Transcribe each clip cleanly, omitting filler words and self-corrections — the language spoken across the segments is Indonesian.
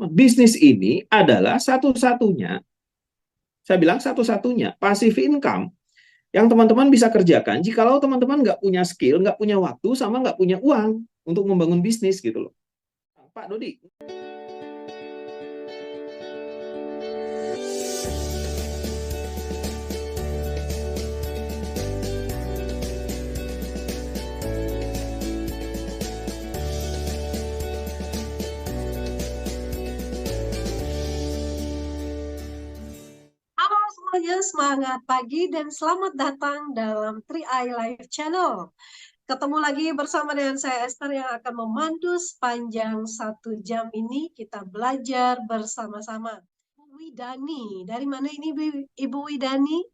teman-teman, bisnis ini adalah satu-satunya, saya bilang satu-satunya passive income yang teman-teman bisa kerjakan jikalau teman-teman nggak punya skill, nggak punya waktu, sama nggak punya uang untuk membangun bisnis gitu loh. Pak Dodi. Halo semuanya, semangat pagi dan selamat datang dalam 3i Live Channel. Ketemu lagi bersama dengan saya Esther yang akan memandu sepanjang 1 jam ini. Kita belajar bersama-sama. Ibu Widani, dari mana ini Ibu Widani?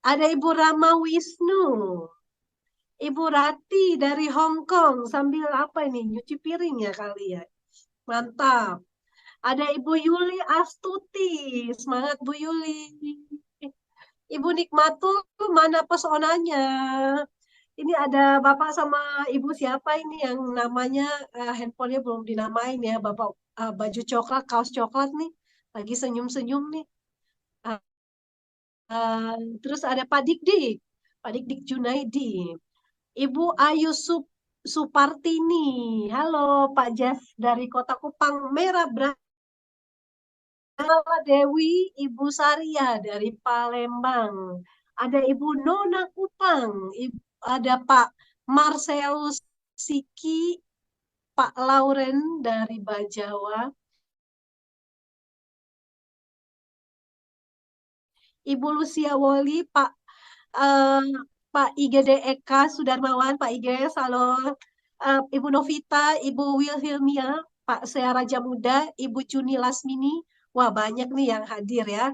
Ada Ibu Rama Wisnu. Ibu Rati dari Hong Kong. Sambil apa ini? Nyuci piring ya kali ya. Mantap. Ada Ibu Yuli Astuti. Semangat Bu Yuli. Ibu Nikmatul, mana pesonanya? Ini ada Bapak sama Ibu siapa ini yang namanya handphonenya belum dinamain ya, Bapak baju coklat, kaos coklat nih, lagi senyum-senyum nih. Uh, terus ada Pak Dik Junaidi, Ibu Ayu Supartini, halo Pak Jeff dari Kota Kupang Merah Dewi, Ibu Saria dari Palembang. Ada Ibu Nona Kupang, ada Pak Marcelus Siki, Pak Lauren dari Bajawa, Ibu Lucia Woli, eh, Pak IGD Eka Sudarmawan, Pak IG, halo, Ibu Novita, Ibu Wilhelmia, Pak Sea Raja Muda, Ibu Juni Lasmini. Wah, banyak nih yang hadir ya.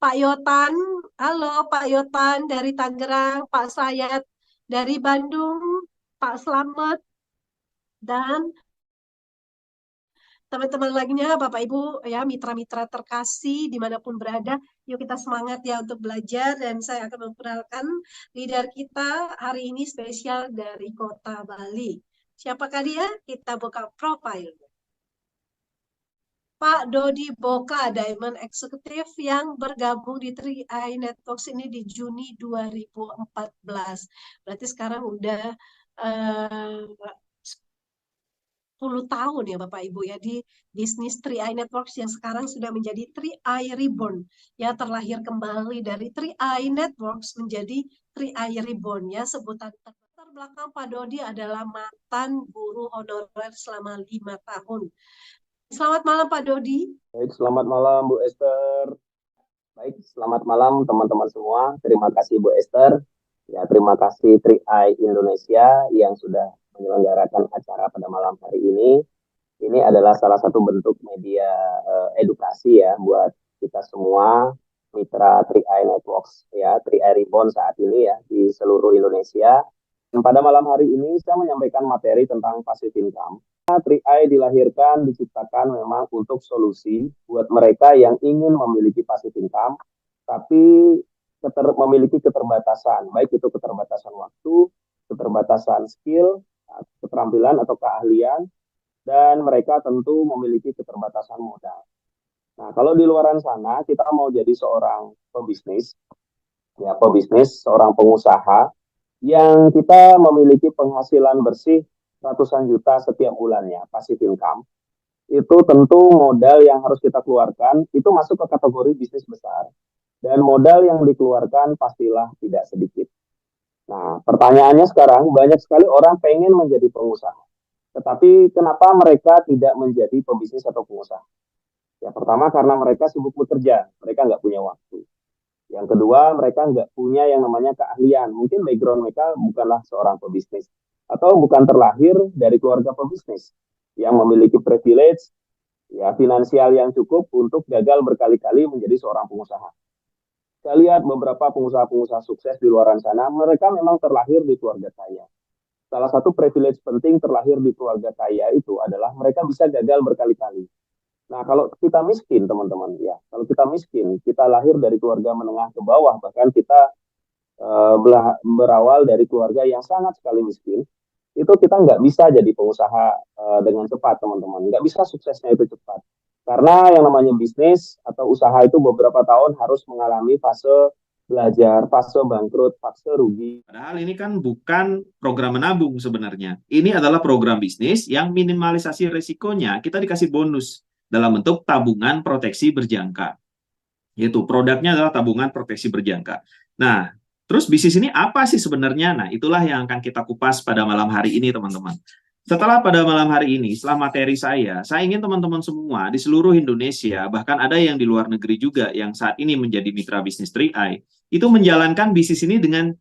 Pak Yotan, halo Pak Yotan dari Tangerang, Pak Sayat dari Bandung, Pak Slamet, dan teman-teman lainnya, Bapak Ibu, ya mitra-mitra terkasih dimanapun berada, yuk kita semangat ya untuk belajar. Dan saya akan memperkenalkan leader kita hari ini spesial dari Kota Bali. Siapakah dia? Kita buka profil. Pak Dodi Boka, Diamond Executive yang bergabung di 3i Networks ini di Juni 2014. Berarti sekarang udah 10 tahun ya Bapak Ibu ya di bisnis 3i Networks yang sekarang sudah menjadi 3i Reborn. Ya terlahir kembali dari 3i Networks menjadi 3i Reborn ya sebutan belakang Pak Dodi adalah mantan guru honorer selama 5 tahun. Selamat malam Pak Dodi. Baik, selamat malam Bu Esther. Baik, selamat malam teman-teman semua. Terima kasih Bu Esther. Ya, terima kasih 3i Indonesia yang sudah menyelenggarakan acara pada malam hari ini. Ini adalah salah satu bentuk media edukasi ya buat kita semua mitra 3i Networks ya, 3i Reborn saat ini ya di seluruh Indonesia. Dan pada malam hari ini saya menyampaikan materi tentang passive income. 3i dilahirkan, diciptakan memang untuk solusi buat mereka yang ingin memiliki passive income, tapi memiliki keterbatasan, baik itu keterbatasan waktu, keterbatasan skill, keterampilan atau keahlian, dan mereka tentu memiliki keterbatasan modal. Nah, kalau di luaran sana kita mau jadi seorang pebisnis, ya pebisnis, seorang pengusaha, yang kita memiliki penghasilan bersih ratusan juta setiap bulannya, passive income, itu tentu modal yang harus kita keluarkan, itu masuk ke kategori bisnis besar. Dan modal yang dikeluarkan pastilah tidak sedikit. Nah, pertanyaannya sekarang, banyak sekali orang pengen menjadi pengusaha. Tetapi kenapa mereka tidak menjadi pebisnis atau pengusaha? Ya, pertama karena mereka sibuk bekerja, mereka nggak punya waktu. Yang kedua, mereka nggak punya yang namanya keahlian. Mungkin background mereka bukanlah seorang pebisnis. Atau bukan terlahir dari keluarga pebisnis yang memiliki privilege, ya finansial yang cukup untuk gagal berkali-kali menjadi seorang pengusaha. Saya lihat beberapa pengusaha-pengusaha sukses di luar sana, mereka memang terlahir di keluarga kaya. Salah satu privilege penting terlahir di keluarga kaya itu adalah mereka bisa gagal berkali-kali. Nah, kalau kita miskin, teman-teman, ya, kalau kita miskin, kita lahir dari keluarga menengah ke bawah, bahkan kita berawal dari keluarga yang sangat sekali miskin, itu kita nggak bisa jadi pengusaha dengan cepat, teman-teman. Nggak bisa suksesnya itu cepat. Karena yang namanya bisnis atau usaha itu beberapa tahun harus mengalami fase belajar, fase bangkrut, fase rugi. Padahal ini kan bukan program menabung sebenarnya. Ini adalah program bisnis yang minimalisasi risikonya. Kita dikasih bonus dalam bentuk tabungan proteksi berjangka. Yaitu produknya adalah tabungan proteksi berjangka. Nah, terus bisnis ini apa sih sebenarnya? Nah, itulah yang akan kita kupas pada malam hari ini, teman-teman. Setelah pada malam hari ini, setelah materi saya ingin teman-teman semua di seluruh Indonesia, bahkan ada yang di luar negeri juga yang saat ini menjadi mitra bisnis 3i, itu menjalankan bisnis ini dengan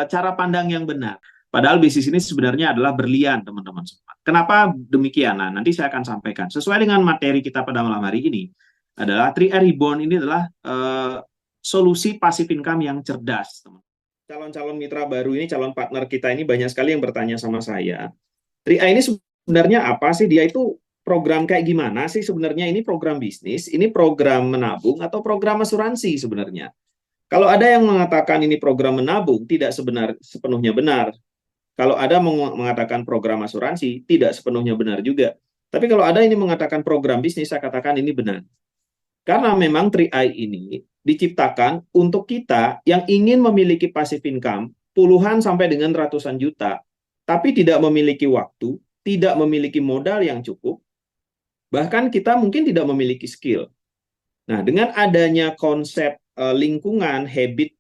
cara pandang yang benar. Padahal bisnis ini sebenarnya adalah berlian, teman-teman semua. Kenapa demikian? Nah, nanti saya akan sampaikan. Sesuai dengan materi kita pada malam hari ini, adalah 3i Reborn ini adalah solusi passive income yang cerdas. Calon-calon mitra baru ini, calon partner kita ini banyak sekali yang bertanya sama saya, 3i ini sebenarnya apa sih? Dia itu program kayak gimana sih sebenarnya? Ini program bisnis, ini program menabung, atau program asuransi sebenarnya? Kalau ada yang mengatakan ini program menabung, tidak sepenuhnya benar. Kalau ada mengatakan program asuransi, tidak sepenuhnya benar juga. Tapi kalau ada ini mengatakan program bisnis, saya katakan ini benar. Karena memang 3i ini diciptakan untuk kita yang ingin memiliki passive income puluhan sampai dengan ratusan juta, tapi tidak memiliki waktu, tidak memiliki modal yang cukup, bahkan kita mungkin tidak memiliki skill. Nah, dengan adanya konsep lingkungan, habit,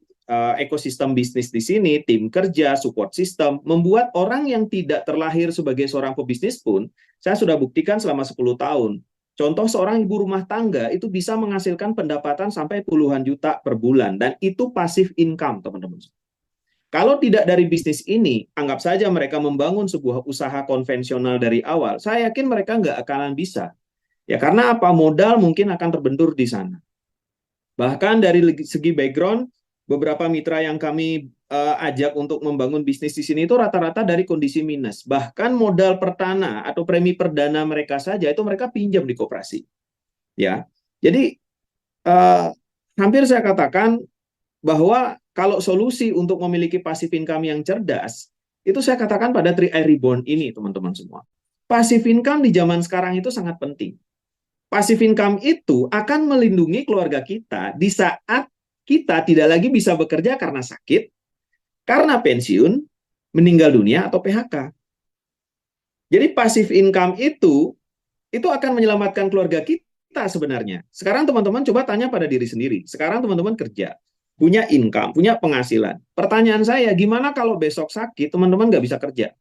ekosistem bisnis di sini, tim kerja, support system, membuat orang yang tidak terlahir sebagai seorang pebisnis pun, saya sudah buktikan selama 10 tahun. Contoh seorang ibu rumah tangga itu bisa menghasilkan pendapatan sampai puluhan juta per bulan, dan itu passive income, teman-teman. Kalau tidak dari bisnis ini, anggap saja mereka membangun sebuah usaha konvensional dari awal, saya yakin mereka nggak akan bisa. Ya, karena apa? Modal mungkin akan terbentur di sana. Bahkan dari segi background, beberapa mitra yang kami ajak untuk membangun bisnis di sini itu rata-rata dari kondisi minus. Bahkan modal pertana atau premi perdana mereka saja itu mereka pinjam di koperasi. Ya, jadi hampir saya katakan bahwa kalau solusi untuk memiliki passive income yang cerdas, itu saya katakan pada 3i Reborn ini, teman-teman semua. Passive income di zaman sekarang itu sangat penting. Passive income itu akan melindungi keluarga kita di saat kita tidak lagi bisa bekerja karena sakit, karena pensiun, meninggal dunia, atau PHK. Jadi passive income itu akan menyelamatkan keluarga kita sebenarnya. Sekarang teman-teman coba tanya pada diri sendiri. Sekarang teman-teman kerja, punya income, punya penghasilan. Pertanyaan saya, gimana kalau besok sakit, teman-teman nggak bisa kerja?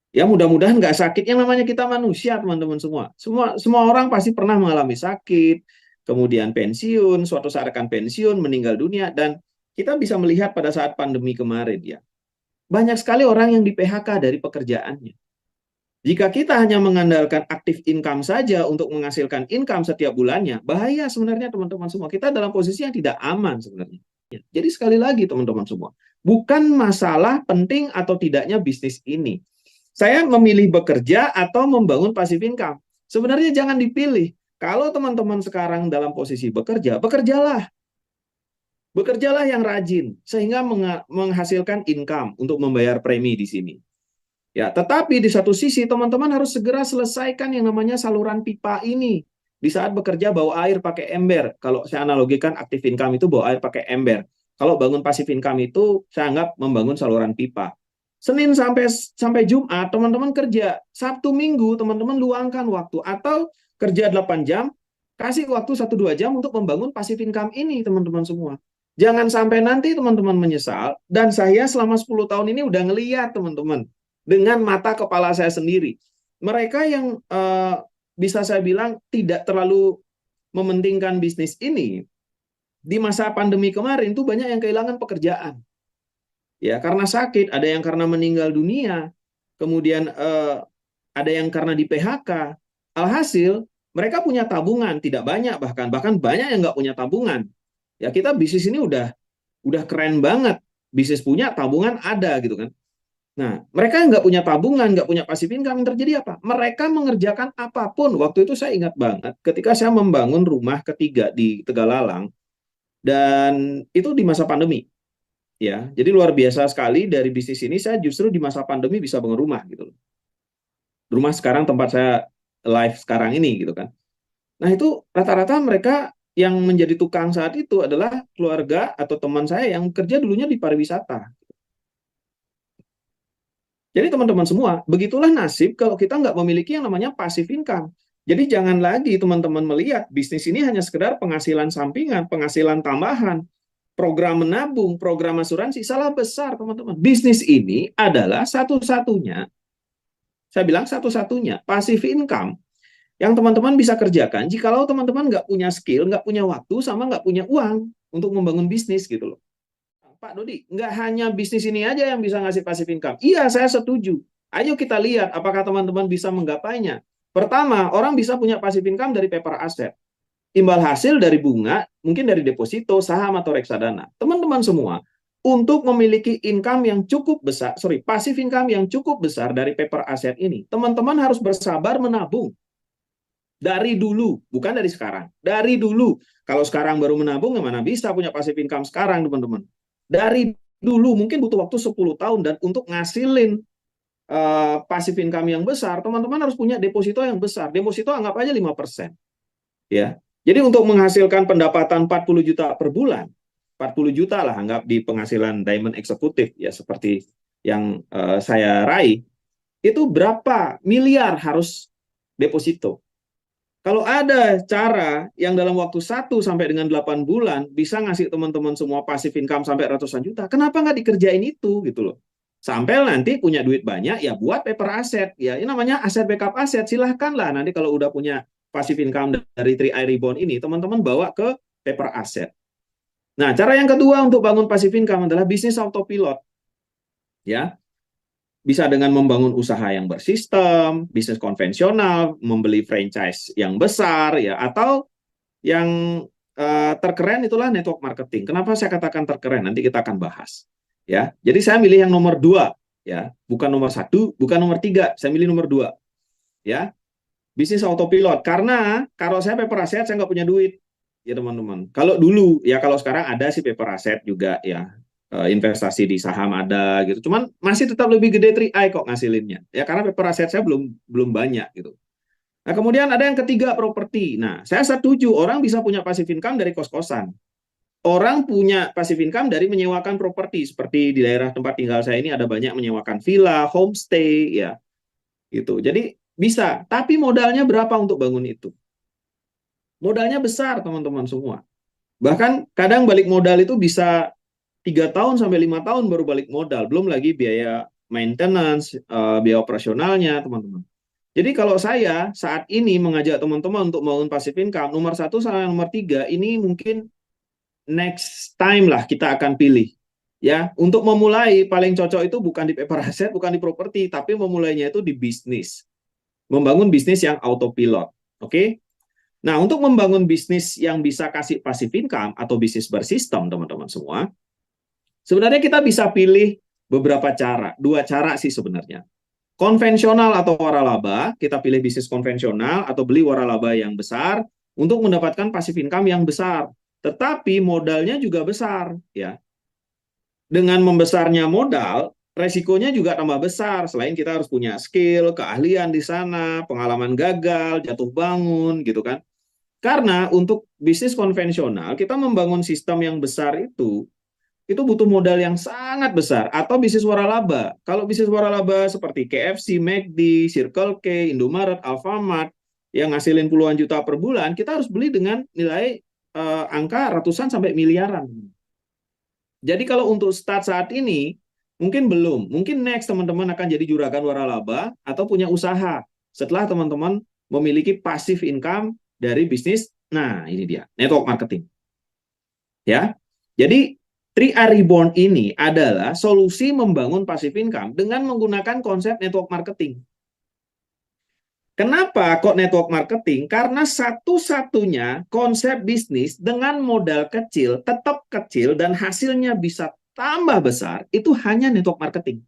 Ya mudah-mudahan nggak sakit. Yang namanya kita manusia, teman-teman semua. Semua orang pasti pernah mengalami sakit, kemudian pensiun, suatu saat akan pensiun, meninggal dunia, dan kita bisa melihat pada saat pandemi kemarin ya. Banyak sekali orang yang di PHK dari pekerjaannya. Jika kita hanya mengandalkan aktif income saja untuk menghasilkan income setiap bulannya, bahaya sebenarnya teman-teman semua. Kita dalam posisi yang tidak aman sebenarnya. Jadi sekali lagi teman-teman semua, bukan masalah penting atau tidaknya bisnis ini. Saya memilih bekerja atau membangun passive income. Sebenarnya jangan dipilih. Kalau teman-teman sekarang dalam posisi bekerja, bekerjalah. Bekerjalah yang rajin, sehingga menghasilkan income untuk membayar premi di sini. Ya, tetapi di satu sisi teman-teman harus segera selesaikan yang namanya saluran pipa ini. Di saat bekerja bawa air pakai ember. Kalau saya analogikan aktif income itu bawa air pakai ember. Kalau bangun passive income itu saya anggap membangun saluran pipa. Senin sampai Jumat teman-teman kerja. Sabtu Minggu teman-teman luangkan waktu atau kerja 8 jam, kasih waktu 1-2 jam untuk membangun passive income ini, teman-teman semua. Jangan sampai nanti teman-teman menyesal, dan saya selama 10 tahun ini udah ngeliat teman-teman dengan mata kepala saya sendiri. Mereka yang bisa saya bilang tidak terlalu mementingkan bisnis ini, di masa pandemi kemarin tuh banyak yang kehilangan pekerjaan. Ya, karena sakit, ada yang karena meninggal dunia, kemudian ada yang karena di PHK. Alhasil, mereka punya tabungan, tidak banyak bahkan banyak yang nggak punya tabungan. Ya, kita bisnis ini udah keren banget. Bisnis punya, tabungan ada gitu kan. Nah, mereka yang nggak punya tabungan, nggak punya passive income, yang terjadi apa? Mereka mengerjakan apapun. Waktu itu saya ingat banget, ketika saya membangun rumah ketiga di Tegalalang, dan itu di masa pandemi. Ya, jadi luar biasa sekali dari bisnis ini saya justru di masa pandemi bisa bangun rumah gitu loh. Rumah sekarang tempat saya live sekarang ini gitu kan. Nah, itu rata-rata mereka yang menjadi tukang saat itu adalah keluarga atau teman saya yang kerja dulunya di pariwisata. Jadi teman-teman semua, begitulah nasib kalau kita nggak memiliki yang namanya passive income. Jadi jangan lagi teman-teman melihat bisnis ini hanya sekedar penghasilan sampingan, penghasilan tambahan, program menabung, program asuransi. Salah besar teman-teman. Bisnis ini adalah satu-satunya, saya bilang satu-satunya passive income yang teman-teman bisa kerjakan jikalau teman-teman nggak punya skill, nggak punya waktu, sama nggak punya uang untuk membangun bisnis gitu loh. Pak Dodi, nggak hanya bisnis ini aja yang bisa ngasih passive income. Iya, saya setuju. Ayo kita lihat apakah teman-teman bisa menggapainya. Pertama, orang bisa punya passive income dari paper asset. Imbal hasil dari bunga, mungkin dari deposito, saham, atau reksadana. Teman-teman semua, untuk memiliki income yang cukup besar, passive income yang cukup besar dari paper asset ini, teman-teman harus bersabar menabung. Dari dulu, bukan dari sekarang. Dari dulu. Kalau sekarang baru menabung, mana bisa punya passive income sekarang, teman-teman. Dari dulu, mungkin butuh waktu 10 tahun, dan untuk ngasilin passive income yang besar, teman-teman harus punya deposito yang besar. Deposito anggap aja 5%. Ya. Jadi untuk menghasilkan pendapatan 40 juta per bulan, 40 juta lah anggap di penghasilan diamond eksekutif, ya seperti yang saya raih, itu berapa miliar harus deposito? Kalau ada cara yang dalam waktu 1 sampai dengan 8 bulan bisa ngasih teman-teman semua passive income sampai ratusan juta, kenapa nggak dikerjain itu gitu loh? Sampai nanti punya duit banyak, ya buat paper asset. Ya, ini namanya aset backup aset. Silahkan lah nanti kalau udah punya passive income dari 3i Reborn ini, teman-teman bawa ke paper asset. Nah, cara yang kedua untuk bangun passive income adalah bisnis autopilot. Ya, bisa dengan membangun usaha yang bersistem, bisnis konvensional, membeli franchise yang besar, ya, atau yang terkeren itulah network marketing. Kenapa saya katakan terkeren? Nanti kita akan bahas. Ya, jadi saya milih yang nomor 2, ya, bukan nomor 1, bukan nomor 3, saya milih nomor 2, ya, bisnis autopilot. Karena kalau saya paper asset saya nggak punya duit, ya teman-teman. Kalau dulu, ya kalau sekarang ada sih paper asset juga, ya, investasi di saham ada gitu. Cuman masih tetap lebih gede 3i kok ngasilinnya. Ya karena paper asset saya belum banyak gitu. Nah, kemudian ada yang ketiga, properti. Nah, saya setuju orang bisa punya passive income dari kos-kosan. Orang punya passive income dari menyewakan properti, seperti di daerah tempat tinggal saya ini ada banyak menyewakan villa, homestay, ya, gitu. Jadi bisa, tapi modalnya berapa untuk bangun itu? Modalnya besar, teman-teman semua. Bahkan kadang balik modal itu bisa 3 tahun sampai 5 tahun baru balik modal, belum lagi biaya maintenance, biaya operasionalnya, teman-teman. Jadi kalau saya saat ini mengajak teman-teman untuk bangun passive income, nomor 1 sama nomor 3 ini mungkin next time lah kita akan pilih. Ya, untuk memulai paling cocok itu bukan di paper asset, bukan di properti, tapi memulainya itu di bisnis. Membangun bisnis yang autopilot. Oke? Nah, untuk membangun bisnis yang bisa kasih passive income atau bisnis bersistem, teman-teman semua, sebenarnya kita bisa pilih beberapa cara. 2 cara sih sebenarnya. Konvensional atau waralaba, kita pilih bisnis konvensional atau beli waralaba yang besar untuk mendapatkan passive income yang besar. Tetapi modalnya juga besar, ya. Dengan membesarnya modal, resikonya juga tambah besar. Selain kita harus punya skill, keahlian di sana, pengalaman gagal, jatuh bangun, gitu kan. Karena untuk bisnis konvensional, kita membangun sistem yang besar itu butuh modal yang sangat besar. Atau bisnis waralaba. Kalau bisnis waralaba seperti KFC, McD, Circle K, Indomaret, Alfamart, yang ngasilin puluhan juta per bulan, kita harus beli dengan nilai angka ratusan sampai miliaran. Jadi kalau untuk start saat ini, mungkin belum. Mungkin next teman-teman akan jadi juragan waralaba atau punya usaha. Setelah teman-teman memiliki passive income dari bisnis, nah ini dia, network marketing. Ya, jadi 3i Reborn ini adalah solusi membangun passive income dengan menggunakan konsep network marketing. Kenapa kok network marketing? Karena satu-satunya konsep bisnis dengan modal kecil, tetap kecil, dan hasilnya bisa tambah besar, itu hanya network marketing.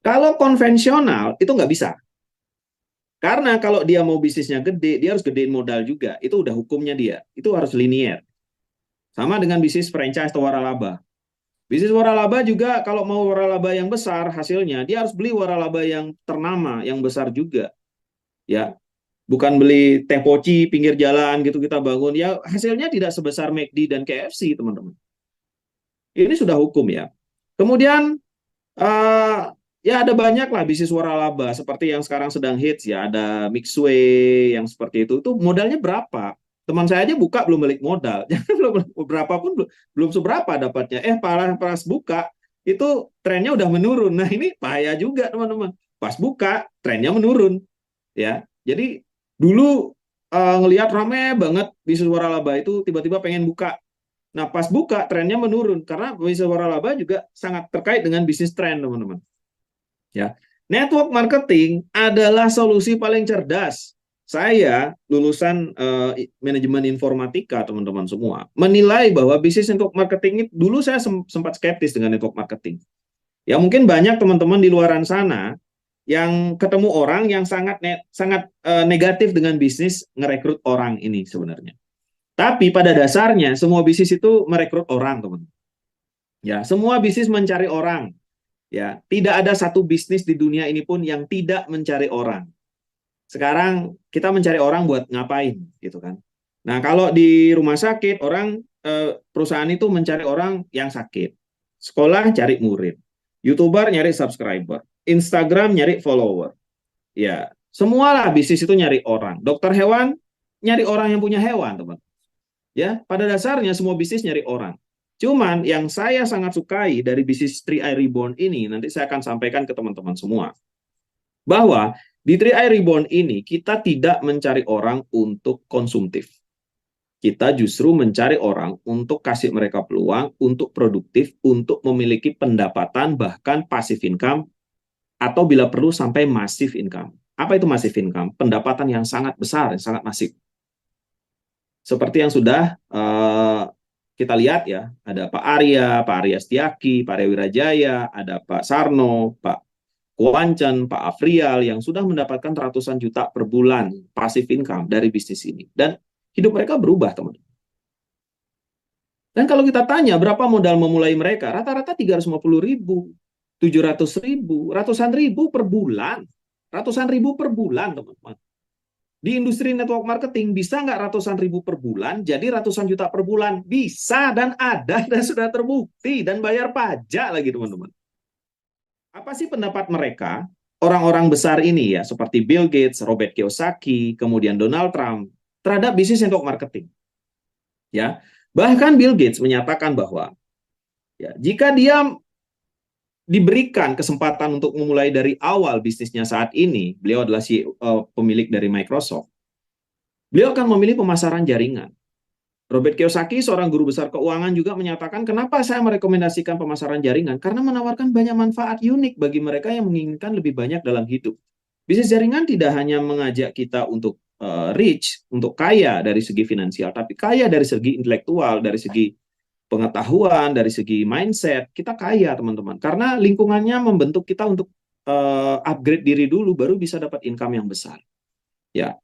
Kalau konvensional, itu nggak bisa. Karena kalau dia mau bisnisnya gede, dia harus gedein modal juga. Itu udah hukumnya dia. Itu harus linear. Sama dengan bisnis franchise atau waralaba. Bisnis waralaba juga kalau mau waralaba yang besar hasilnya, dia harus beli waralaba yang ternama, yang besar juga. Ya, bukan beli teh poci pinggir jalan gitu kita bangun. Ya, hasilnya tidak sebesar McD dan KFC, teman-teman. Ini sudah hukum ya. Kemudian eh, ya ada banyak lah bisnis waralaba seperti yang sekarang sedang hits ya. Ada Mixway yang seperti itu. Itu modalnya berapa? Teman saya aja buka belum balik modal. Belum berapa pun belum seberapa dapatnya. Pas buka itu trennya udah menurun. Nah, ini bahaya juga, teman-teman. Pas buka trennya menurun ya. Jadi dulu ngelihat rame banget bisnis waralaba itu tiba-tiba pengen buka. Nah, pas buka trennya menurun karena bisnis waralaba juga sangat terkait dengan bisnis tren, teman-teman. Ya. Network marketing adalah solusi paling cerdas. Saya lulusan manajemen informatika, teman-teman semua, menilai bahwa bisnis network marketing itu dulu saya sempat skeptis dengan network marketing. Ya mungkin banyak teman-teman di luaran sana yang ketemu orang yang sangat negatif dengan bisnis ngerekrut orang ini sebenarnya. Tapi pada dasarnya semua bisnis itu merekrut orang, teman. Ya, semua bisnis mencari orang. Ya, tidak ada satu bisnis di dunia ini pun yang tidak mencari orang. Sekarang kita mencari orang buat ngapain, gitu kan? Nah, kalau di rumah sakit orang perusahaan itu mencari orang yang sakit. Sekolah cari murid. YouTuber nyari subscriber. Instagram nyari follower. Ya, semualah bisnis itu nyari orang. Dokter hewan nyari orang yang punya hewan, teman. Ya, pada dasarnya semua bisnis nyari orang. Cuman yang saya sangat sukai dari bisnis 3i Reborn ini, nanti saya akan sampaikan ke teman-teman semua. Bahwa di 3i Reborn ini kita tidak mencari orang untuk konsumtif. Kita justru mencari orang untuk kasih mereka peluang, untuk produktif, untuk memiliki pendapatan, bahkan passive income, atau bila perlu sampai massive income. Apa itu massive income? Pendapatan yang sangat besar, yang sangat masif. Seperti yang sudah kita lihat ya, ada Pak Arya Setiaki, Pak Arya Wirajaya, ada Pak Sarno, Pak Kuancen, Pak Afrial yang sudah mendapatkan ratusan juta per bulan passive income dari bisnis ini. Dan hidup mereka berubah, teman-teman. Dan kalau kita tanya berapa modal memulai mereka, rata-rata 350.000, 700.000, ratusan ribu per bulan. Ratusan ribu per bulan, teman-teman. Di industri network marketing bisa nggak ratusan ribu per bulan jadi ratusan juta per bulan? Bisa dan ada dan sudah terbukti dan bayar pajak lagi, teman-teman. Apa sih pendapat mereka orang-orang besar ini ya seperti Bill Gates, Robert Kiyosaki, kemudian Donald Trump terhadap bisnis network marketing? Ya, bahkan Bill Gates menyatakan bahwa ya, jika dia diberikan kesempatan untuk memulai dari awal bisnisnya saat ini, beliau adalah pemilik dari Microsoft. Beliau akan memilih pemasaran jaringan. Robert Kiyosaki, seorang guru besar keuangan juga menyatakan, kenapa saya merekomendasikan pemasaran jaringan? Karena menawarkan banyak manfaat unik bagi mereka yang menginginkan lebih banyak dalam hidup. Bisnis jaringan tidak hanya mengajak kita untuk rich, untuk kaya dari segi finansial, tapi kaya dari segi intelektual, dari segi pengetahuan, dari segi mindset, kita kaya, teman-teman. Karena lingkungannya membentuk kita untuk upgrade diri dulu, baru bisa dapat income yang besar. Ya,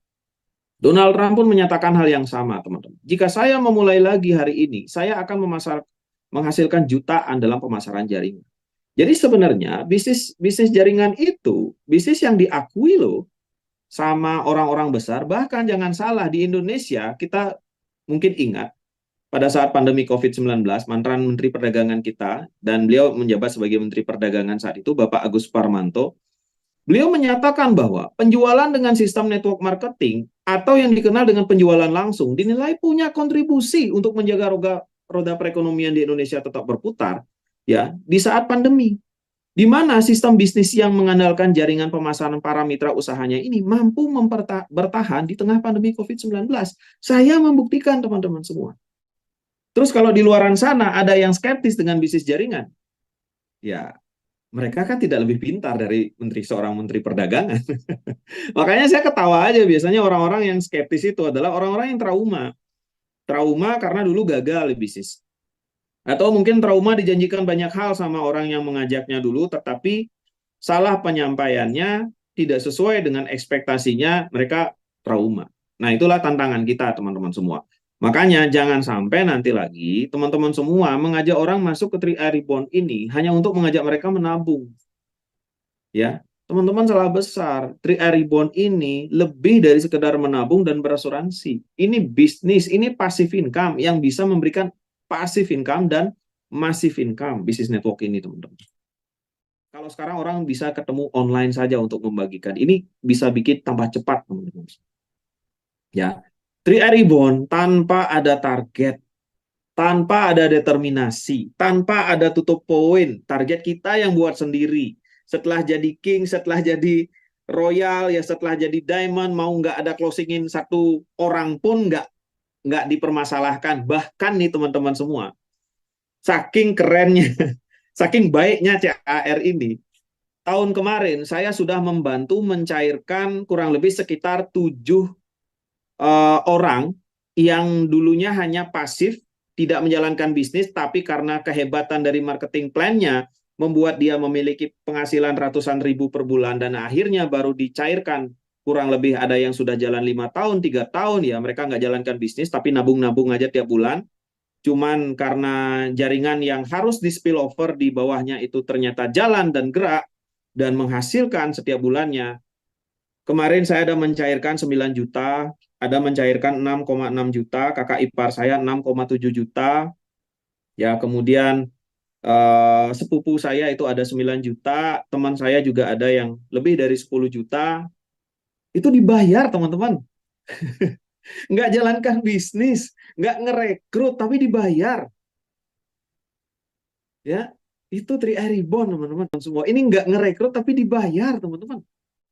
Donald Trump pun menyatakan hal yang sama, teman-teman. Jika saya memulai lagi hari ini, saya akan menghasilkan jutaan dalam pemasaran jaringan. Jadi sebenarnya bisnis jaringan itu bisnis yang diakui loh sama orang-orang besar. Bahkan jangan salah, di Indonesia kita mungkin ingat pada saat pandemi COVID-19, mantan Menteri Perdagangan kita, dan beliau menjabat sebagai Menteri Perdagangan saat itu, Bapak Agus Parmanto, beliau menyatakan bahwa penjualan dengan sistem network marketing atau yang dikenal dengan penjualan langsung dinilai punya kontribusi untuk menjaga roda perekonomian di Indonesia tetap berputar ya di saat pandemi. Di mana sistem bisnis yang mengandalkan jaringan pemasaran para mitra usahanya ini mampu bertahan di tengah pandemi COVID-19. Saya membuktikan, teman-teman semua. Terus kalau di luaran sana ada yang skeptis dengan bisnis jaringan, ya mereka kan tidak lebih pintar dari seorang menteri perdagangan. Makanya saya ketawa aja, biasanya orang-orang yang skeptis itu adalah orang-orang yang trauma karena dulu gagal di bisnis. Atau mungkin trauma dijanjikan banyak hal sama orang yang mengajaknya dulu, tetapi salah penyampaiannya, tidak sesuai dengan ekspektasinya, mereka trauma. Nah, itulah tantangan kita, teman-teman semua. Makanya jangan sampai nanti lagi teman-teman semua mengajak orang masuk ke 3i Reborn ini hanya untuk mengajak mereka menabung. Ya, teman-teman salah besar. 3i Reborn ini lebih dari sekedar menabung dan berasuransi. Ini bisnis, ini passive income yang bisa memberikan passive income dan massive income bisnis network ini, teman-teman. Kalau sekarang orang bisa ketemu online saja untuk membagikan, ini bisa bikin tambah cepat, teman-teman. Ya, 3i Reborn tanpa ada target, tanpa ada determinasi, tanpa ada tutup poin, target kita yang buat sendiri. Setelah jadi king, setelah jadi royal, ya setelah jadi diamond, mau nggak ada closingin satu orang pun nggak dipermasalahkan. Bahkan nih teman-teman semua, saking kerennya, saking baiknya CAR ini, tahun kemarin saya sudah membantu mencairkan kurang lebih sekitar 7 orang yang dulunya hanya pasif, tidak menjalankan bisnis, tapi karena kehebatan dari marketing plan-nya, membuat dia memiliki penghasilan ratusan ribu per bulan, dan akhirnya baru dicairkan, kurang lebih ada yang sudah jalan 5 tahun, 3 tahun, ya mereka nggak jalankan bisnis, tapi nabung-nabung aja tiap bulan, cuman karena jaringan yang harus di spillover di bawahnya itu ternyata jalan dan gerak, dan menghasilkan setiap bulannya. Kemarin saya ada mencairkan 9 juta, ada mencairkan 6,6 juta, kakak ipar saya 6,7 juta, ya kemudian sepupu saya itu ada 9 juta, teman saya juga ada yang lebih dari 10 juta, itu dibayar teman-teman, nggak jalankan bisnis, nggak ngerekrut, tapi dibayar, ya itu 3i Reborn teman-teman semua, ini nggak ngerekrut tapi dibayar teman-teman.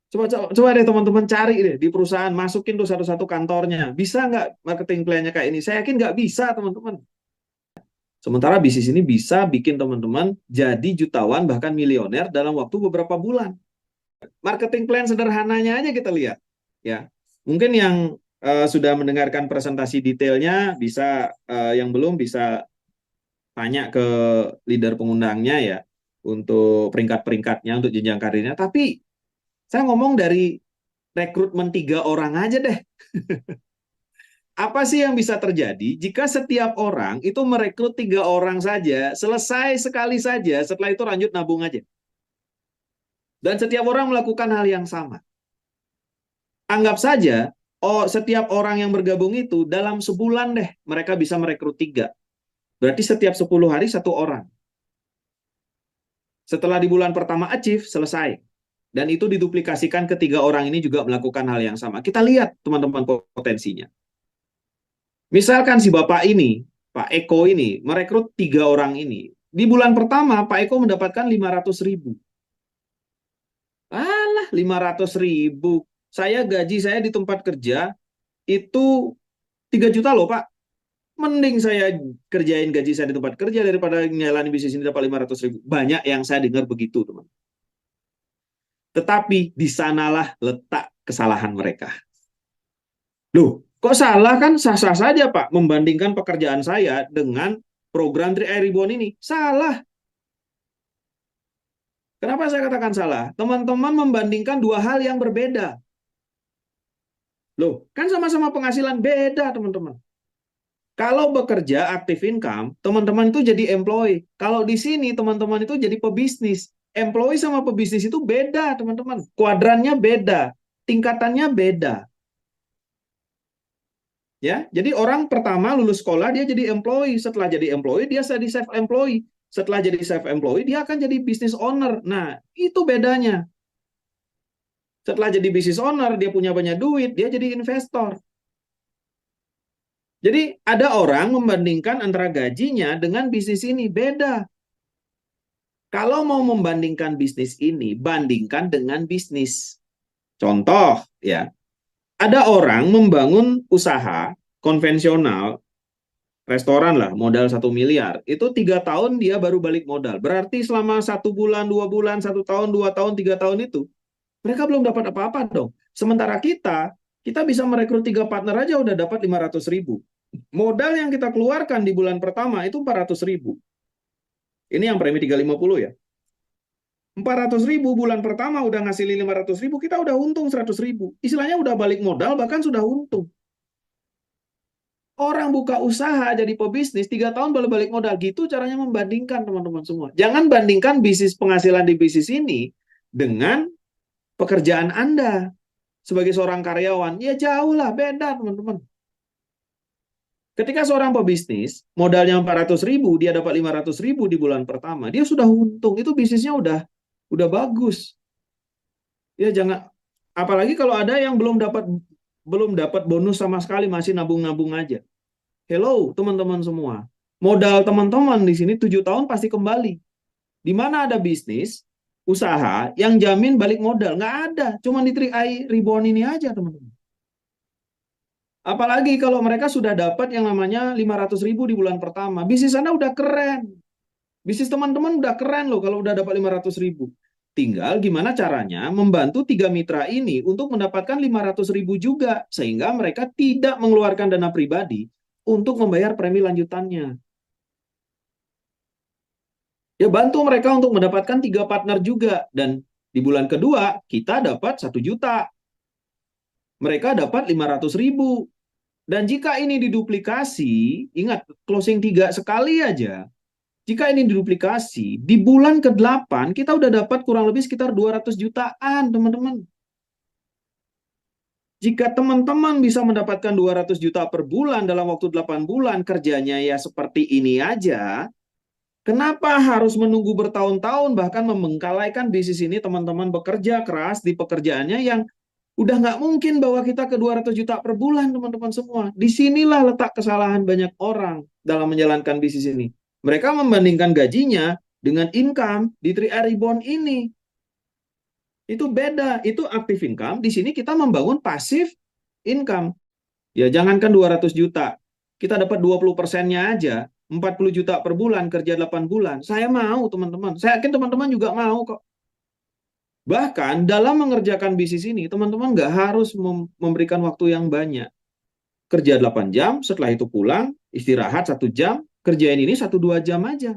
Coba deh teman-teman cari deh di perusahaan, masukin tuh satu-satu kantornya. Bisa nggak marketing plan-nya kayak ini? Saya yakin nggak bisa, teman-teman. Sementara bisnis ini bisa bikin teman-teman jadi jutawan, bahkan milioner dalam waktu beberapa bulan. Marketing plan sederhananya aja kita lihat. Ya, mungkin yang sudah mendengarkan presentasi detailnya, bisa yang belum bisa tanya ke leader pengundangnya ya, untuk peringkat-peringkatnya, untuk jenjang karirnya. Tapi saya ngomong dari rekrutmen 3 orang aja deh. Apa sih yang bisa terjadi jika setiap orang itu merekrut 3 orang saja, selesai sekali saja, setelah itu lanjut nabung aja. Dan setiap orang melakukan hal yang sama. Anggap saja, setiap orang yang bergabung itu dalam sebulan deh, mereka bisa merekrut 3. Berarti setiap 10 hari 1 orang. Setelah di bulan pertama achieve, selesai. Dan itu diduplikasikan ke 3 orang ini juga melakukan hal yang sama. Kita lihat teman-teman potensinya. Misalkan si Bapak ini, Pak Eko ini, merekrut 3 orang ini. Di bulan pertama, Pak Eko mendapatkan 500 ribu. Alah, 500 ribu. Gaji saya di tempat kerja itu 3 juta loh, Pak. Mending saya kerjain gaji saya di tempat kerja daripada nyalain bisnis ini dapat 500 ribu. Banyak yang saya dengar begitu, teman. Tetapi di sanalah letak kesalahan mereka. Loh, kok salah? Kan sah-sah saja Pak membandingkan pekerjaan saya dengan program 3i Reborn ini. Salah. Kenapa saya katakan salah? Teman-teman membandingkan 2 hal yang berbeda. Loh, kan sama-sama penghasilan beda teman-teman. Kalau bekerja aktif income, teman-teman itu jadi employee. Kalau di sini teman-teman itu jadi pebisnis. Employee sama pebisnis itu beda teman-teman. Kuadrannya beda, tingkatannya beda. Ya, jadi orang pertama lulus sekolah dia jadi employee, setelah jadi employee dia jadi self employee, setelah jadi self employee dia akan jadi business owner. Nah, itu bedanya. Setelah jadi business owner dia punya banyak duit, dia jadi investor. Jadi ada orang membandingkan antara gajinya dengan bisnis ini, beda. Kalau mau membandingkan bisnis ini, bandingkan dengan bisnis. Contoh ya, ada orang membangun usaha konvensional, restoran lah, modal 1 miliar. Itu 3 tahun dia baru balik modal. Berarti selama 1 bulan, 2 bulan, 1 tahun, 2 tahun, 3 tahun itu, mereka belum dapat apa-apa dong. Sementara kita bisa merekrut 3 partner aja udah dapat 500 ribu. Modal yang kita keluarkan di bulan pertama itu 400 ribu. Ini yang premi 350 ya. 400 ribu bulan pertama udah ngasilin 500 ribu, kita udah untung 100 ribu. Istilahnya udah balik modal, bahkan sudah untung. Orang buka usaha jadi pebisnis 3 tahun baru balik modal, gitu caranya membandingkan teman-teman semua. Jangan bandingkan bisnis penghasilan di bisnis ini dengan pekerjaan Anda sebagai seorang karyawan. Ya jauh lah beda teman-teman. Ketika seorang pebisnis modalnya 400.000, dia dapat 500.000 di bulan pertama, dia sudah untung, itu bisnisnya udah bagus. Ya jangan, apalagi kalau ada yang belum dapat bonus sama sekali, masih nabung-nabung aja. Hello teman-teman semua, modal teman-teman di sini 7 tahun pasti kembali. Di mana ada bisnis usaha yang jamin balik modal? Nggak ada, cuma di 3i Reborn ini aja teman-teman. Apalagi kalau mereka sudah dapat yang namanya 500.000 di bulan pertama. Bisnis Anda udah keren. Bisnis teman-teman udah keren loh kalau udah dapat 500.000. Tinggal gimana caranya membantu 3 mitra ini untuk mendapatkan 500.000 juga. Sehingga mereka tidak mengeluarkan dana pribadi untuk membayar premi lanjutannya. Ya bantu mereka untuk mendapatkan 3 partner juga. Dan di bulan kedua kita dapat 1 juta. Mereka dapat 500.000. Dan jika ini diduplikasi, ingat closing 3 sekali aja. Jika ini diduplikasi, di bulan ke-8 kita udah dapat kurang lebih sekitar 200 jutaan, teman-teman. Jika teman-teman bisa mendapatkan 200 juta per bulan dalam waktu 8 bulan, kerjanya ya seperti ini aja, kenapa harus menunggu bertahun-tahun, bahkan membengkalaikan bisnis ini? Teman-teman bekerja keras di pekerjaannya yang udah nggak mungkin bawa kita ke 200 juta per bulan, teman-teman semua. Disinilah letak kesalahan banyak orang dalam menjalankan bisnis ini. Mereka membandingkan gajinya dengan income di 3i Reborn ini. Itu beda, itu active income. Di sini kita membangun passive income. Ya jangankan 200 juta, kita dapat 20%-nya aja, 40 juta per bulan, kerja 8 bulan. Saya mau teman-teman, saya yakin teman-teman juga mau kok. Bahkan dalam mengerjakan bisnis ini, teman-teman nggak harus memberikan waktu yang banyak. Kerja 8 jam, setelah itu pulang, istirahat 1 jam, kerjain ini 1-2 jam aja.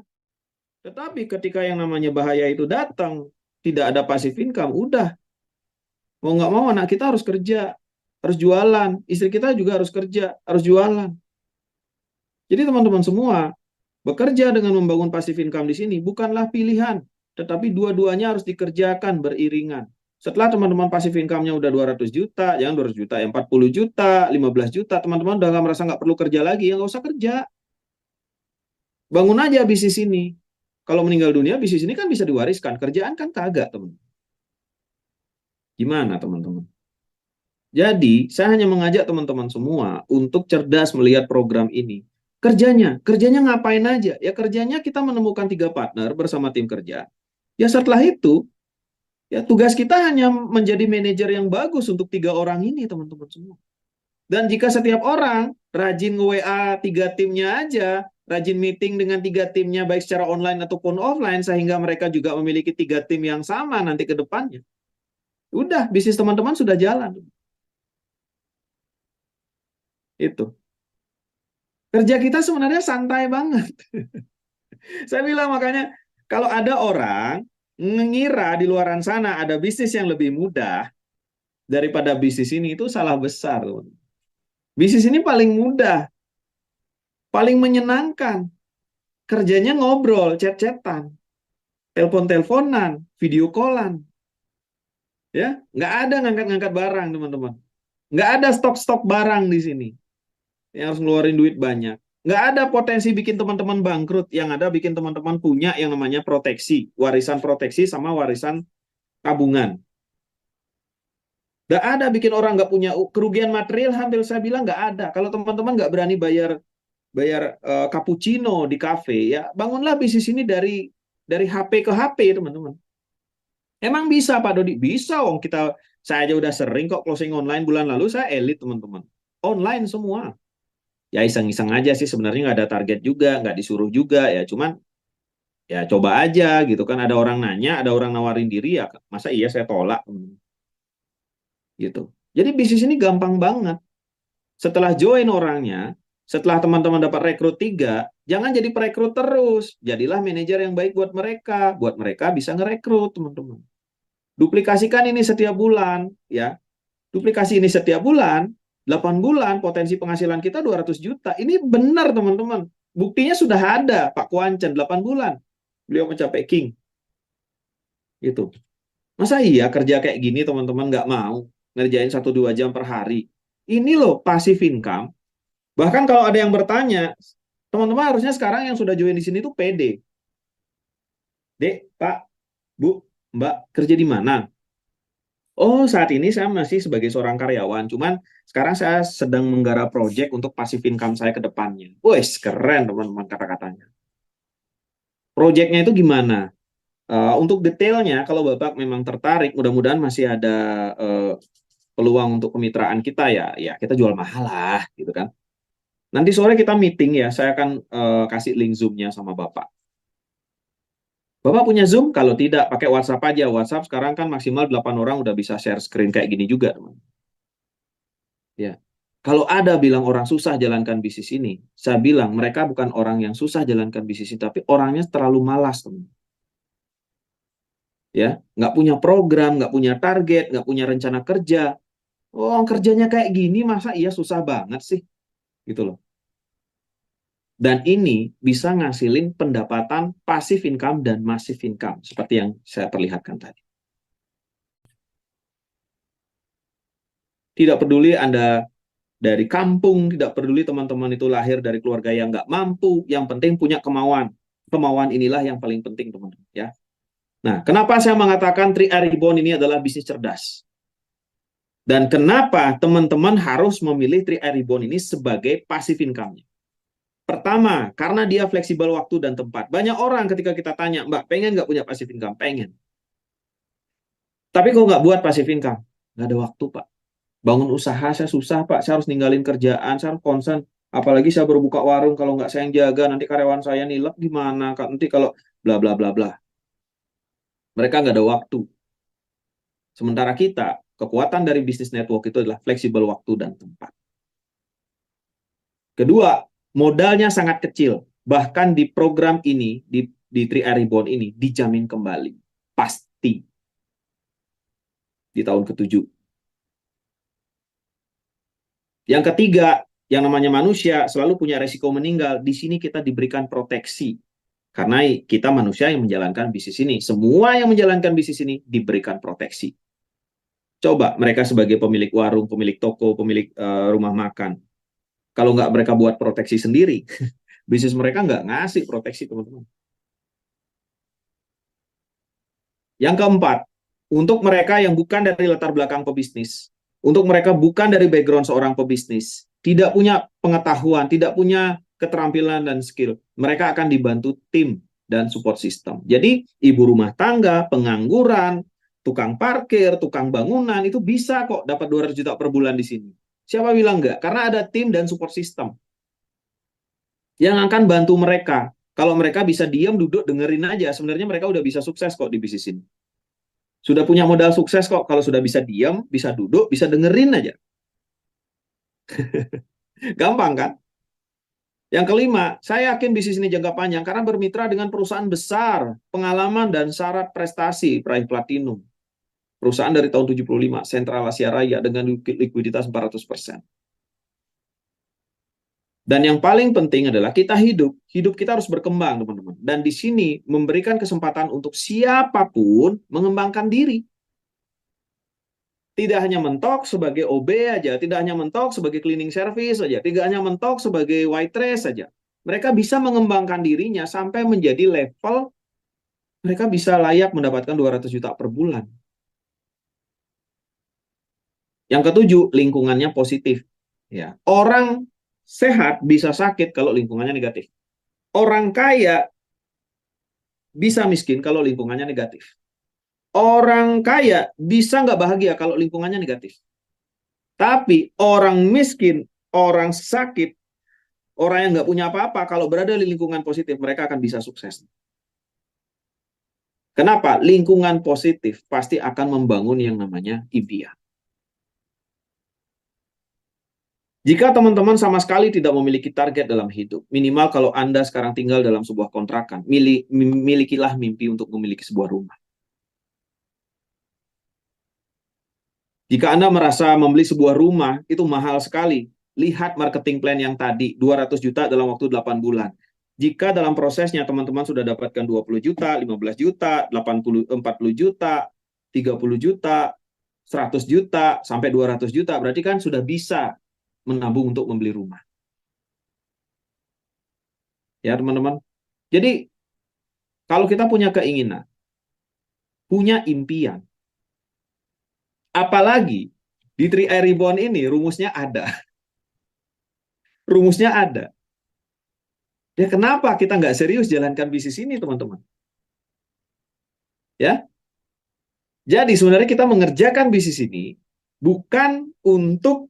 Tetapi ketika yang namanya bahaya itu datang, tidak ada passive income, udah. Mau nggak mau anak kita harus kerja, harus jualan. Istri kita juga harus kerja, harus jualan. Jadi teman-teman semua, bekerja dengan membangun passive income di sini bukanlah pilihan, tetapi dua-duanya harus dikerjakan beriringan. Setelah teman-teman passive income-nya udah 200 juta, jangan 200 juta, 40 juta, 15 juta, teman-teman udah nggak merasa nggak perlu kerja lagi, ya nggak usah kerja. Bangun aja bisnis ini. Kalau meninggal dunia, bisnis ini kan bisa diwariskan. Kerjaan kan kagak, teman. Gimana, teman-teman? Jadi, saya hanya mengajak teman-teman semua untuk cerdas melihat program ini. Kerjanya ngapain aja? Ya kerjanya kita menemukan 3 partner bersama tim kerja. Ya setelah itu, ya tugas kita hanya menjadi manajer yang bagus untuk 3 orang ini, teman-teman semua. Dan jika setiap orang rajin nge-WA 3 timnya aja, rajin meeting dengan 3 timnya baik secara online ataupun offline, sehingga mereka juga memiliki 3 tim yang sama nanti ke depannya. Udah, bisnis teman-teman sudah jalan. Itu. Kerja kita sebenarnya santai banget. Saya bilang makanya, kalau ada orang mengira di luaran sana ada bisnis yang lebih mudah daripada bisnis ini, itu salah besar. Bisnis ini paling mudah, paling menyenangkan. Kerjanya ngobrol, chat-chatan, telepon-teleponan, video callan. Ya, nggak ada ngangkat-ngangkat barang, teman-teman. Nggak ada stok-stok barang di sini yang harus ngeluarin duit banyak. Nggak ada potensi bikin teman-teman bangkrut. Yang ada bikin teman-teman punya yang namanya proteksi, warisan proteksi sama warisan tabungan. Nggak ada bikin orang nggak punya kerugian material, hampir saya bilang nggak ada. Kalau teman-teman nggak berani bayar cappuccino di kafe, ya bangunlah bisnis ini dari HP ke HP, teman-teman. Emang bisa Pak Dodi? Bisa, wong saya aja udah sering kok closing online bulan lalu, saya elit teman-teman. Online semua. Ya iseng-iseng aja sih, sebenarnya nggak ada target juga, nggak disuruh juga, ya cuman ya coba aja gitu kan. Ada orang nanya, ada orang nawarin diri, ya masa iya saya tolak gitu. Jadi bisnis ini gampang banget. Setelah join orangnya, setelah teman-teman dapat rekrut 3, jangan jadi perekrut terus. Jadilah manajer yang baik buat mereka bisa ngerekrut, teman-teman. Duplikasikan ini setiap bulan, ya. Duplikasi ini setiap bulan, 8 bulan potensi penghasilan kita 200 juta. Ini benar teman-teman. Buktinya sudah ada Pak Kuancen 8 bulan. Beliau mencapai king. Gitu. Masa iya kerja kayak gini teman-teman nggak mau ngerjain 1-2 jam per hari. Ini loh passive income. Bahkan kalau ada yang bertanya, teman-teman harusnya sekarang yang sudah join di sini tuh pede. Dek, Pak, Bu, Mbak, kerja di mana? Oh, saat ini saya masih sebagai seorang karyawan. Cuman sekarang saya sedang menggarap proyek untuk passive income saya ke depannya. Wes, keren teman-teman kata-katanya. Proyeknya itu gimana? Untuk detailnya, kalau Bapak memang tertarik, mudah-mudahan masih ada peluang untuk kemitraan kita ya. Ya, kita jual mahal lah, gitu kan. Nanti sore kita meeting ya, saya akan kasih link Zoom-nya sama Bapak. Bapak punya Zoom? Kalau tidak, pakai WhatsApp aja. WhatsApp sekarang kan maksimal 8 orang udah bisa share screen kayak gini juga, teman. Ya. Kalau ada bilang orang susah jalankan bisnis ini, saya bilang mereka bukan orang yang susah jalankan bisnis ini, tapi orangnya terlalu malas, teman. Ya, nggak punya program, nggak punya target, nggak punya rencana kerja. Oh, kerjanya kayak gini, masa iya susah banget sih? Gitu loh. Dan ini bisa ngasilin pendapatan passive income dan massive income, seperti yang saya perlihatkan tadi. Tidak peduli Anda dari kampung, tidak peduli teman-teman itu lahir dari keluarga yang nggak mampu, yang penting punya kemauan. Kemauan inilah yang paling penting, teman-teman. Ya. Nah, kenapa saya mengatakan 3R Reborn ini adalah bisnis cerdas? Dan kenapa teman-teman harus memilih 3R Reborn ini sebagai passive income-nya? Pertama, karena dia fleksibel waktu dan tempat. Banyak orang ketika kita tanya, Mbak, pengen nggak punya passive income? Pengen. Tapi kok nggak buat passive income? Nggak ada waktu, Pak. Bangun usaha saya susah, Pak. Saya harus ninggalin kerjaan, saya harus concern. Apalagi saya baru buka warung, kalau nggak saya yang jaga, nanti karyawan saya nilep gimana? Nanti kalau bla bla bla bla. Mereka nggak ada waktu. Sementara kita, kekuatan dari bisnis network itu adalah fleksibel waktu dan tempat. Kedua, modalnya sangat kecil. Bahkan di program ini, di 3R Reborn ini, dijamin kembali. Pasti. Di tahun ke-7. Yang ketiga, yang namanya manusia selalu punya resiko meninggal. Di sini kita diberikan proteksi. Karena kita manusia yang menjalankan bisnis ini. Semua yang menjalankan bisnis ini diberikan proteksi. Coba mereka sebagai pemilik warung, pemilik toko, pemilik rumah makan. Kalau nggak mereka buat proteksi sendiri, bisnis mereka nggak ngasih proteksi, teman-teman. Yang keempat, untuk mereka yang bukan dari latar belakang pebisnis, untuk mereka bukan dari background seorang pebisnis, tidak punya pengetahuan, tidak punya keterampilan dan skill, mereka akan dibantu tim dan support system. Jadi, ibu rumah tangga, pengangguran, tukang parkir, tukang bangunan, itu bisa kok dapat 200 juta per bulan di sini. Siapa bilang enggak? Karena ada tim dan support system yang akan bantu mereka. Kalau mereka bisa diam, duduk, dengerin aja, sebenarnya mereka udah bisa sukses kok di bisnis ini. Sudah punya modal sukses kok, kalau sudah bisa diam, bisa duduk, bisa dengerin aja. Gampang kan? Yang kelima, saya yakin bisnis ini jangka panjang karena bermitra dengan perusahaan besar, pengalaman dan syarat prestasi, peraih platinum. Perusahaan dari tahun 75, Sentral Asia Raya dengan likuiditas 400%. Dan yang paling penting adalah kita hidup kita harus berkembang, teman-teman. Dan di sini memberikan kesempatan untuk siapapun mengembangkan diri. Tidak hanya mentok sebagai OB aja, tidak hanya mentok sebagai cleaning service saja, tidak hanya mentok sebagai waitress saja. Mereka bisa mengembangkan dirinya sampai menjadi level mereka bisa layak mendapatkan 200 juta per bulan. Yang ketujuh, lingkungannya positif. Ya, orang sehat bisa sakit kalau lingkungannya negatif. Orang kaya bisa miskin kalau lingkungannya negatif. Orang kaya bisa nggak bahagia kalau lingkungannya negatif. Tapi orang miskin, orang sakit, orang yang nggak punya apa-apa, kalau berada di lingkungan positif, mereka akan bisa sukses. Kenapa? Lingkungan positif pasti akan membangun yang namanya impian. Jika teman-teman sama sekali tidak memiliki target dalam hidup, minimal kalau Anda sekarang tinggal dalam sebuah kontrakan, milikilah mimpi untuk memiliki sebuah rumah. Jika Anda merasa membeli sebuah rumah itu mahal sekali, lihat marketing plan yang tadi, 200 juta dalam waktu 8 bulan. Jika dalam prosesnya teman-teman sudah dapatkan 20 juta, 15 juta, 80, 40 juta, 30 juta, 100 juta, sampai 200 juta, berarti kan sudah bisa menabung untuk membeli rumah. Ya teman-teman. Jadi kalau kita punya keinginan, punya impian, apalagi di 3i Reborn ini rumusnya ada. Rumusnya ada. Ya kenapa kita nggak serius jalankan bisnis ini, teman-teman? Ya. Jadi sebenarnya kita mengerjakan bisnis ini bukan untuk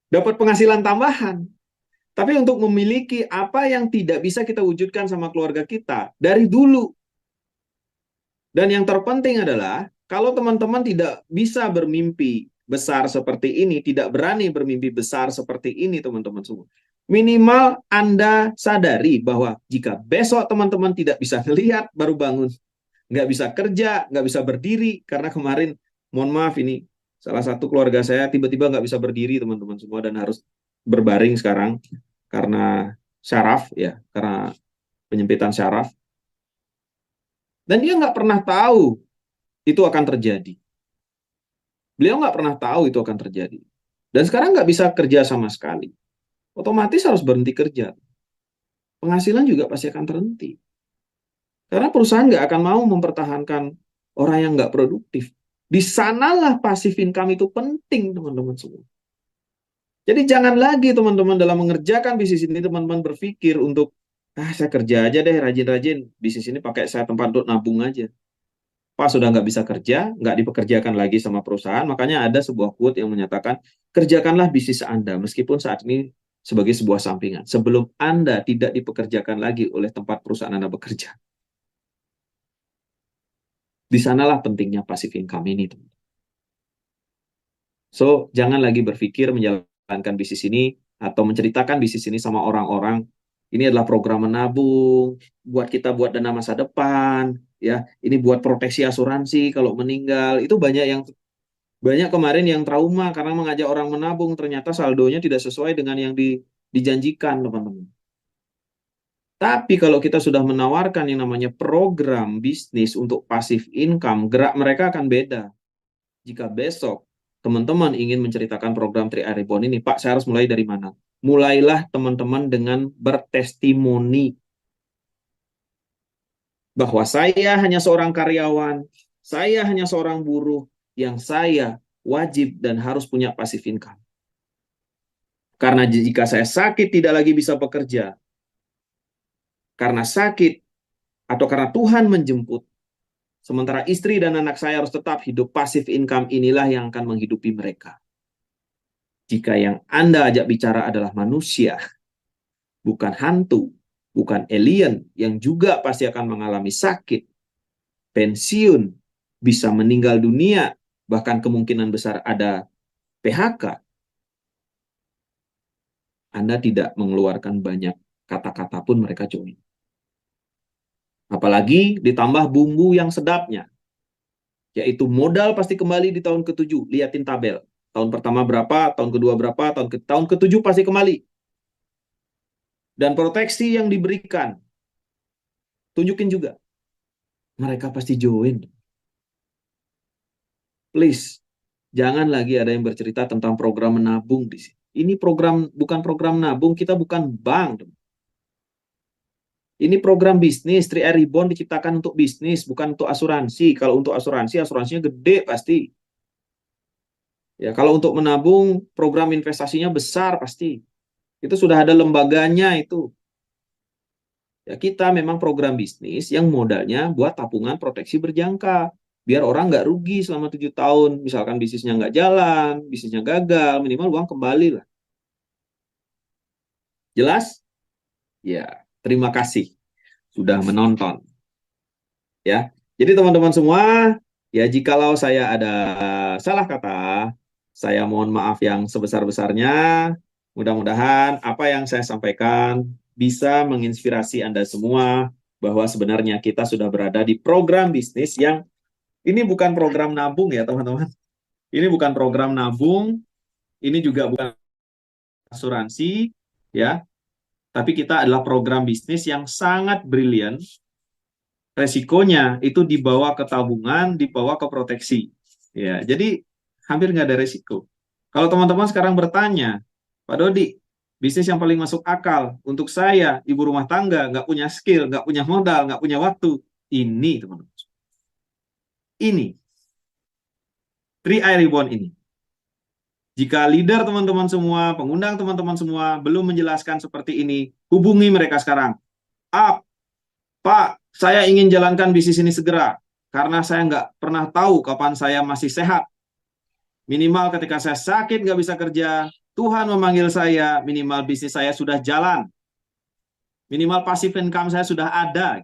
dapat penghasilan tambahan, tapi untuk memiliki apa yang tidak bisa kita wujudkan sama keluarga kita dari dulu. Dan yang terpenting adalah kalau teman-teman tidak bisa bermimpi besar seperti ini, tidak berani bermimpi besar seperti ini, teman-teman semua. Minimal Anda sadari bahwa jika besok teman-teman tidak bisa melihat baru bangun, nggak bisa kerja, nggak bisa berdiri, karena kemarin, mohon maaf ini, salah satu keluarga saya tiba-tiba nggak bisa berdiri, teman-teman semua, dan harus berbaring sekarang karena syaraf, ya, karena penyempitan syaraf. Dan dia nggak pernah tahu itu akan terjadi. Beliau nggak pernah tahu itu akan terjadi. Dan sekarang nggak bisa kerja sama sekali. Otomatis harus berhenti kerja. Penghasilan juga pasti akan terhenti. Karena perusahaan nggak akan mau mempertahankan orang yang nggak produktif. Di sanalah passive income itu penting, teman-teman semua. Jadi jangan lagi teman-teman dalam mengerjakan bisnis ini, teman-teman berpikir untuk, saya kerja aja deh, rajin-rajin. Bisnis ini pakai saya tempat untuk nabung aja. Pas sudah nggak bisa kerja, nggak dipekerjakan lagi sama perusahaan, makanya ada sebuah quote yang menyatakan, kerjakanlah bisnis Anda, meskipun saat ini sebagai sebuah sampingan, sebelum Anda tidak dipekerjakan lagi oleh tempat perusahaan Anda bekerja. Di sanalah pentingnya passive income ini. So, jangan lagi berpikir menjalankan bisnis ini, atau menceritakan bisnis ini sama orang-orang, ini adalah program menabung, buat kita buat dana masa depan, ya, ini buat proteksi asuransi kalau meninggal. Itu banyak kemarin yang trauma karena mengajak orang menabung, ternyata saldonya tidak sesuai dengan yang dijanjikan, teman-teman. Tapi kalau kita sudah menawarkan yang namanya program bisnis untuk passive income, gerak mereka akan beda. Jika besok teman-teman ingin menceritakan program 3i Reborn ini, Pak, saya harus mulai dari mana? Mulailah teman-teman dengan bertestimoni bahwa saya hanya seorang karyawan, saya hanya seorang buruh, yang saya wajib dan harus punya passive income. Karena jika saya sakit tidak lagi bisa bekerja, karena sakit atau karena Tuhan menjemput, sementara istri dan anak saya harus tetap hidup, passive income inilah yang akan menghidupi mereka. Jika yang Anda ajak bicara adalah manusia, bukan hantu, bukan alien, yang juga pasti akan mengalami sakit, pensiun, bisa meninggal dunia, bahkan kemungkinan besar ada PHK, Anda tidak mengeluarkan banyak kata-kata pun mereka join. Apalagi ditambah bumbu yang sedapnya, yaitu modal pasti kembali di tahun ke-7. Lihatin tabel. Tahun pertama berapa, tahun kedua berapa, tahun ke-7 pasti kembali. Dan proteksi yang diberikan, tunjukin juga. Mereka pasti join. Please, jangan lagi ada yang bercerita tentang program menabung di sini. Ini program, bukan program nabung, kita bukan bank. Ini program bisnis, 3i Reborn diciptakan untuk bisnis, bukan untuk asuransi. Kalau untuk asuransi, asuransinya gede pasti. Ya, kalau untuk menabung, program investasinya besar pasti. Itu sudah ada lembaganya itu. Ya, kita memang program bisnis yang modalnya buat tabungan proteksi berjangka. Biar orang nggak rugi selama 7 tahun. Misalkan bisnisnya nggak jalan, bisnisnya gagal, minimal uang kembali lah. Jelas? Ya, terima kasih sudah menonton. Ya, jadi teman-teman semua, ya jikalau saya ada salah kata, saya mohon maaf yang sebesar-besarnya. Mudah-mudahan apa yang saya sampaikan bisa menginspirasi Anda semua bahwa sebenarnya kita sudah berada di program bisnis yang ini bukan program nabung ya teman-teman. Ini bukan program nabung, ini juga bukan asuransi, ya. Tapi kita adalah program bisnis yang sangat brilian. Resikonya itu dibawa ke tabungan, dibawa ke proteksi. Ya, jadi hampir nggak ada resiko. Kalau teman-teman sekarang bertanya, Pak Dodi, bisnis yang paling masuk akal untuk saya, ibu rumah tangga, nggak punya skill, nggak punya modal, nggak punya waktu, ini teman-teman. Ini, 3i Reborn ini. Jika leader teman-teman semua, pengundang teman-teman semua belum menjelaskan seperti ini, hubungi mereka sekarang. Pak, saya ingin jalankan bisnis ini segera, karena saya nggak pernah tahu kapan saya masih sehat. Minimal ketika saya sakit nggak bisa kerja, Tuhan memanggil saya, minimal bisnis saya sudah jalan. Minimal passive income saya sudah ada.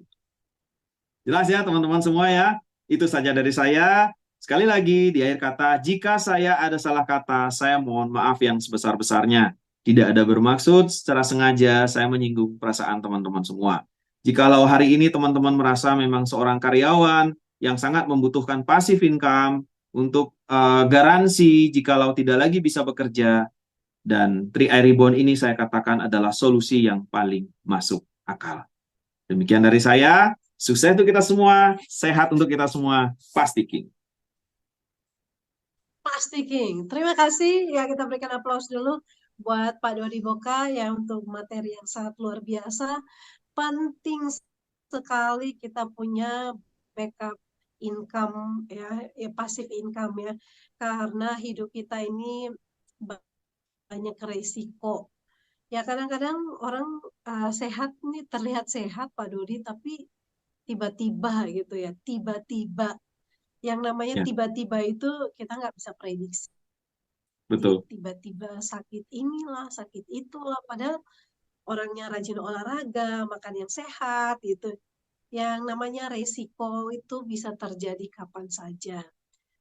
Jelas ya teman-teman semua ya? Itu saja dari saya. Sekali lagi di akhir kata, jika saya ada salah kata, saya mohon maaf yang sebesar-besarnya. Tidak ada bermaksud secara sengaja saya menyinggung perasaan teman-teman semua. Jikalau hari ini teman-teman merasa memang seorang karyawan yang sangat membutuhkan passive income untuk garansi jikalau tidak lagi bisa bekerja, dan 3i Reborn ini saya katakan adalah solusi yang paling masuk akal. Demikian dari saya. Sukses untuk kita semua, sehat untuk kita semua, pasti King. Pasti King. Terima kasih ya, kita berikan aplaus dulu buat Pak Dodi Boka ya untuk materi yang sangat luar biasa. Penting sekali kita punya backup income ya passive income ya, karena hidup kita ini banyak resiko. Ya kadang-kadang orang sehat nih, terlihat sehat Pak Dodi, tapi tiba-tiba gitu ya, tiba-tiba. Yang namanya Ya, tiba-tiba itu kita nggak bisa prediksi. betul. Tiba-tiba sakit inilah, sakit itulah. Padahal orangnya rajin olahraga, makan yang sehat gitu. Yang namanya resiko itu bisa terjadi kapan saja.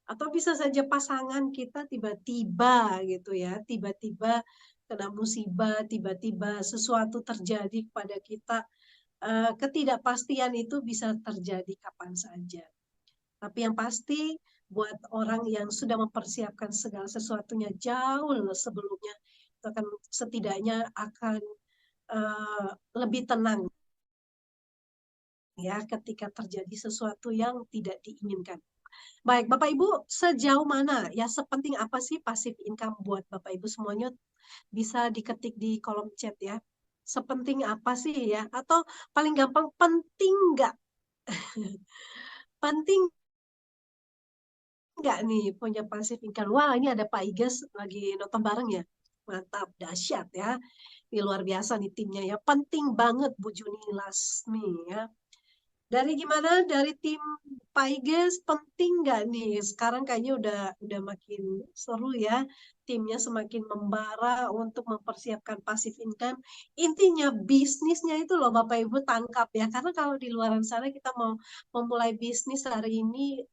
Atau bisa saja pasangan kita tiba-tiba gitu ya, tiba-tiba kena musibah, tiba-tiba sesuatu terjadi kepada kita. Ketidakpastian itu bisa terjadi kapan saja. Tapi yang pasti buat orang yang sudah mempersiapkan segala sesuatunya jauh sebelumnya, itu akan setidaknya akan lebih tenang ya ketika terjadi sesuatu yang tidak diinginkan. Baik, Bapak Ibu, sejauh mana ya, sepenting apa sih passive income buat Bapak Ibu semuanya? Bisa diketik di kolom chat ya. Sepenting apa sih ya? Atau paling gampang, penting nggak? Penting nggak nih punya passive income? Wah, ini ada Pak Igas lagi nonton bareng ya. Mantap, dahsyat ya. Ini luar biasa nih timnya ya. Penting banget Bu Juni Lasmi ya. Dari gimana? Dari tim Pak Igas, penting nggak nih? Sekarang kayaknya udah makin seru ya. Timnya semakin membara untuk mempersiapkan passive income. Intinya bisnisnya itu loh Bapak Ibu tangkap ya. Karena kalau di luar sana kita mau memulai bisnis hari ini,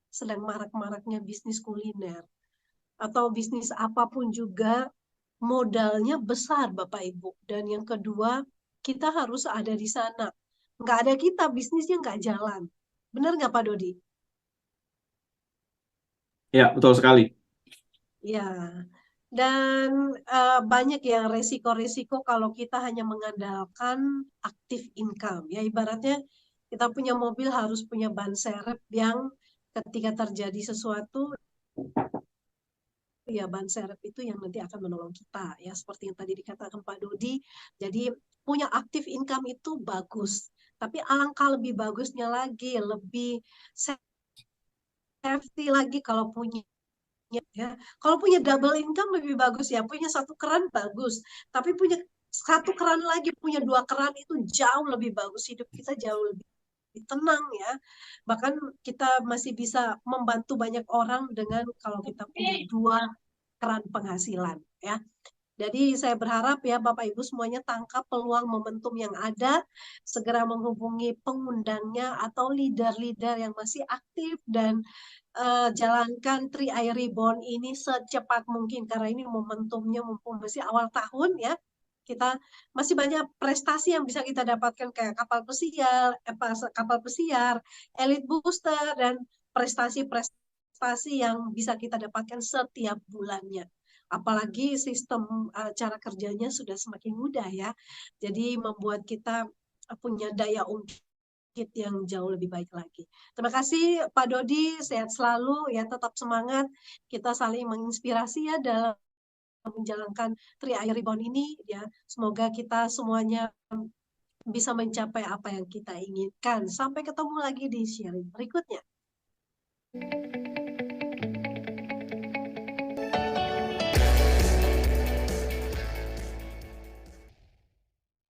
sedang marak-maraknya bisnis kuliner atau bisnis apapun juga, modalnya besar Bapak Ibu. Dan yang kedua, kita harus ada di sana. Nggak ada kita, bisnisnya nggak jalan. Benar nggak Pak Dodi? Ya, betul sekali. Ya. Dan banyak yang resiko-resiko kalau kita hanya mengandalkan active income. Ya ibaratnya kita punya mobil harus punya ban serep yang ketika terjadi sesuatu, ya ban serep itu yang nanti akan menolong kita ya, seperti yang tadi dikatakan Pak Dodi. Jadi punya active income itu bagus, tapi alangkah lebih bagusnya lagi, lebih safety lagi kalau punya ya. Kalau punya double income lebih bagus ya, punya satu keran bagus, tapi punya satu keran lagi, punya dua keran itu jauh lebih bagus, hidup kita jauh lebih tenang ya. Bahkan kita masih bisa membantu banyak orang dengan kalau kita punya dua keran penghasilan ya. Jadi saya berharap ya Bapak Ibu semuanya tangkap peluang momentum yang ada, segera menghubungi pengundangnya atau leader-leader yang masih aktif, dan jalankan 3i Reborn ini secepat mungkin karena ini momentumnya mumpung masih awal tahun ya. Kita masih banyak prestasi yang bisa kita dapatkan kayak kapal pesiar, elite booster, dan prestasi-prestasi prestasi yang bisa kita dapatkan setiap bulannya. Apalagi sistem cara kerjanya sudah semakin mudah ya. Jadi membuat kita punya daya ungkit yang jauh lebih baik lagi. Terima kasih Pak Dodi, sehat selalu ya, tetap semangat. Kita saling menginspirasi ya dalam menjalankan 3i Reborn ini ya. Semoga kita semuanya bisa mencapai apa yang kita inginkan. Sampai ketemu lagi di sharing berikutnya.